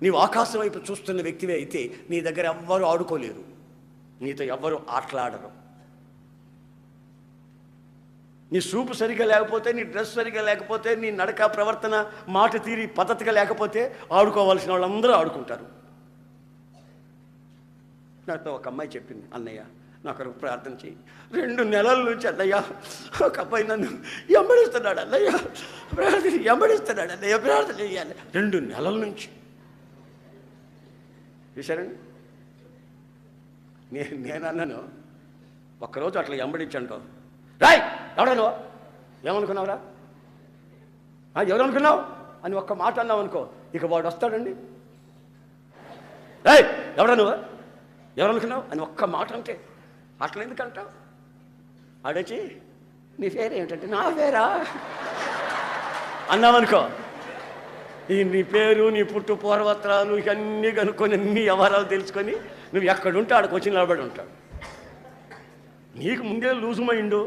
నీవు ఆకాశం వైపు చూస్తున్న వ్యక్తివే అయితే నీ దగ్గర ఎవ్వరూ ఆడుకోలేరు, నీతో ఎవ్వరూ ఆటలాడరు. నీ చూపు సరిగ్గా లేకపోతే, నీ డ్రెస్ సరిగ్గా లేకపోతే, నీ నడక ప్రవర్తన మాట తీరి పద్ధతిగా లేకపోతే ఆడుకోవాల్సిన వాళ్ళందరూ ఆడుకుంటారు. నాతో ఒక అమ్మాయి చెప్పింది, అన్నయ్య నాకు ప్రార్థన చేయి. 2 నెలల నుంచి అన్నయ్య ఒక అబ్బాయి నన్ను ఎంబడిస్తున్నాడు అన్నయ్య, ప్రార్థన ఎంబడిస్తున్నాడు అన్నయ్య, ప్రార్థన చేయాలి. 2 నెలల నుంచి. చూశారండి, నేను అన్నాను, ఒక్కరోజు అట్లా ఎంబడించంటో, రాయ్ ఎవడా నువ్వు, ఏమనుకున్నావురా, ఎవరు అనుకున్నావు అని ఒక్క మాట అన్నావు అనుకో, ఇక వాడు వస్తాడండి. రాయ్ ఎవడా నువ్వు, ఎవరనుకున్నావు అని ఒక్క మాట అంటే, అట్లా ఎందుకంటావు? ఆడొచ్చి నీ పేరు ఏమిటంటే, నా పేరా అన్నావనుకో, నీ పేరు, నీ పుట్టు పూర్వత్రాలు ఇవన్నీ కనుక్కొని అన్ని వ్యవహారాలు తెలుసుకొని నువ్వు ఎక్కడుంటే ఆడికి వచ్చి నిలబడి ఉంటావు. నీకు ముందే లూజు మైండు,